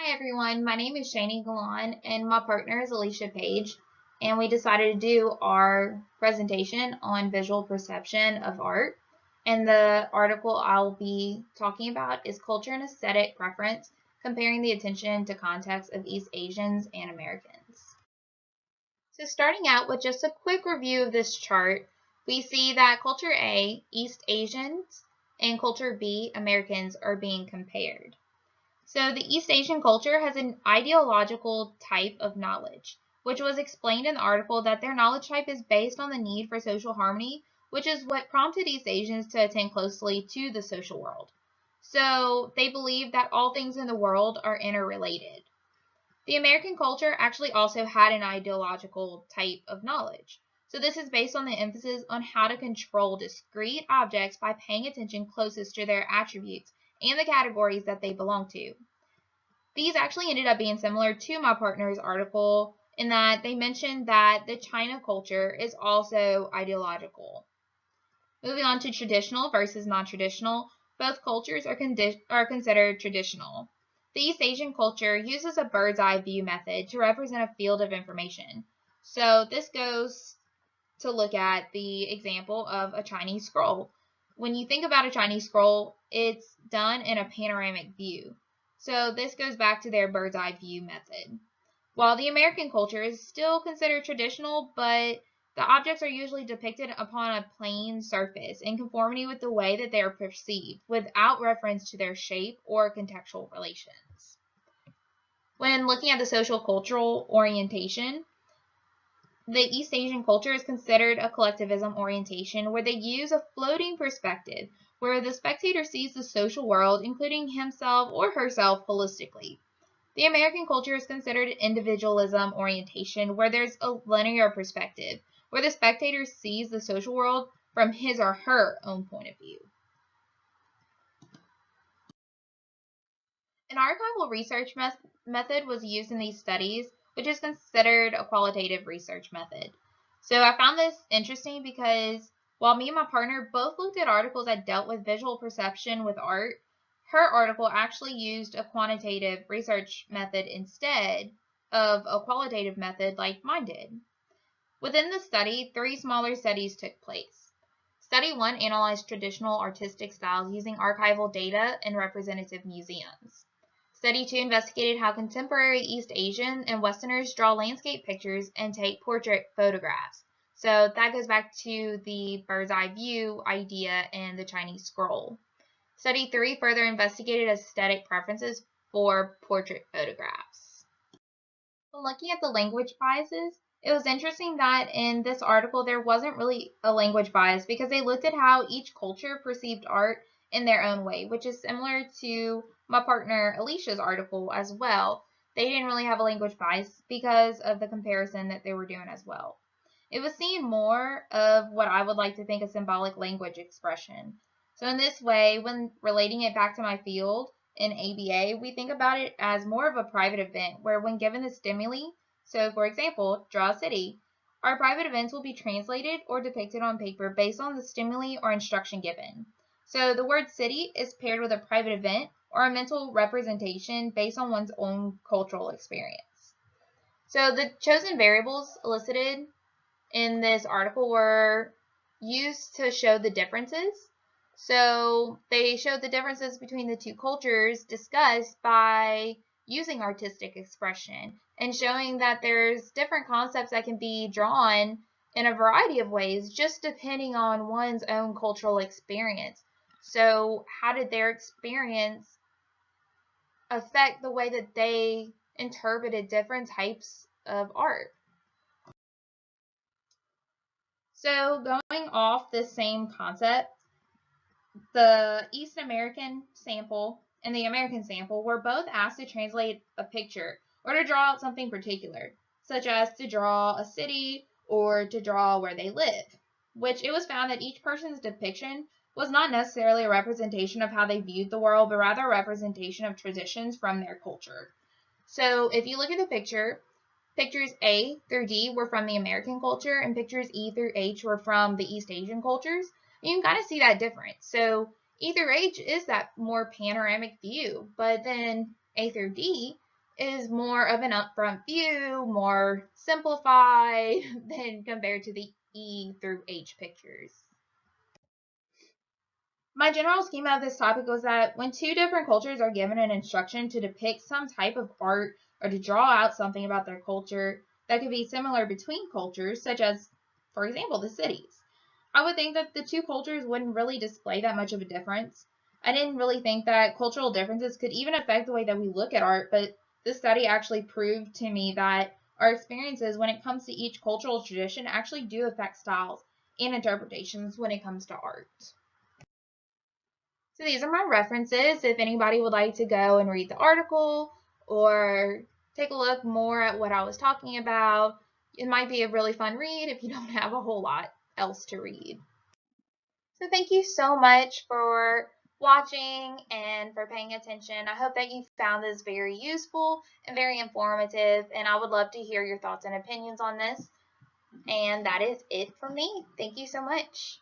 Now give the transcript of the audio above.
Hi everyone, my name is Shani Galan and my partner is Alicia Page, and we decided to do our presentation on visual perception of art. And the article I'll be talking about is Culture and Aesthetic Preference, comparing the attention to context of East Asians and Americans. So starting out with just a quick review of this chart, we see that Culture A, East Asians, and Culture B, Americans, are being compared. So the East Asian culture has an ideological type of knowledge, which was explained in the article that their knowledge type is based on the need for social harmony, which is what prompted East Asians to attend closely to the social world. So they believe that all things in the world are interrelated. The American culture actually also had an ideological type of knowledge. So this is based on the emphasis on how to control discrete objects by paying attention closest to their attributes and the categories that they belong to. These actually ended up being similar to my partner's article in that they mentioned that the China culture is also ideological. Moving on to traditional versus non-traditional, both cultures are considered traditional. The East Asian culture uses a bird's eye view method to represent a field of information. So this goes to look at the example of a Chinese scroll. When you think about a Chinese scroll, it's done in a panoramic view. So this goes back to their bird's eye view method. While the American culture is still considered traditional, but the objects are usually depicted upon a plane surface in conformity with the way that they are perceived, without reference to their shape or contextual relations. When looking at the social cultural orientation, the East Asian culture is considered a collectivism orientation where they use a floating perspective, where the spectator sees the social world, including himself or herself, holistically. The American culture is considered an individualism orientation where there's a linear perspective, where the spectator sees the social world from his or her own point of view. An archival research method was used in these studies, which is considered a qualitative research method. So I found this interesting because while me and my partner both looked at articles that dealt with visual perception with art, her article actually used a quantitative research method instead of a qualitative method like mine did. Within the study, 3 smaller studies took place. Study 1 analyzed traditional artistic styles using archival data in representative museums. Study 2 investigated how contemporary East Asian and Westerners draw landscape pictures and take portrait photographs. So that goes back to the bird's eye view idea and the Chinese scroll. Study 3 further investigated aesthetic preferences for portrait photographs. When looking at the language biases, it was interesting that in this article there wasn't really a language bias because they looked at how each culture perceived art in their own way, which is similar to my partner Alicia's article as well. They didn't really have a language bias because of the comparison that they were doing as well. It was seeing more of what I would like to think a symbolic language expression. So in this way, when relating it back to my field in ABA, we think about it as more of a private event where when given the stimuli, so for example, draw a city, our private events will be translated or depicted on paper based on the stimuli or instruction given. So the word city is paired with a private event or a mental representation based on one's own cultural experience. So the chosen variables elicited in this article were used to show the differences. So they showed the differences between the two cultures discussed by using artistic expression and showing that there's different concepts that can be drawn in a variety of ways just depending on one's own cultural experience. So how did their experience affect the way that they interpreted different types of art? So going off this same concept, the East American sample and the American sample were both asked to translate a picture or to draw out something particular, such as to draw a city or to draw where they live, which it was found that each person's depiction was not necessarily a representation of how they viewed the world, but rather a representation of traditions from their culture. So if you look at the picture, pictures A through D were from the American culture, and pictures E through H were from the East Asian cultures. You can kind of see that difference. So E through H is that more panoramic view, but then A through D is more of an upfront view, more simplified than compared to the E through H pictures. My general schema of this topic was that when two different cultures are given an instruction to depict some type of art or to draw out something about their culture that could be similar between cultures, such as, for example, the cities, I would think that the two cultures wouldn't really display that much of a difference. I didn't really think that cultural differences could even affect the way that we look at art, but this study actually proved to me that our experiences when it comes to each cultural tradition actually do affect styles and interpretations when it comes to art. So these are my references if anybody would like to go and read the article or take a look more at what I was talking about. It might be a really fun read if you don't have a whole lot else to read. So thank you so much for watching and for paying attention. I hope that you found this very useful and very informative, and I would love to hear your thoughts and opinions on this. And that is it from me. Thank you so much.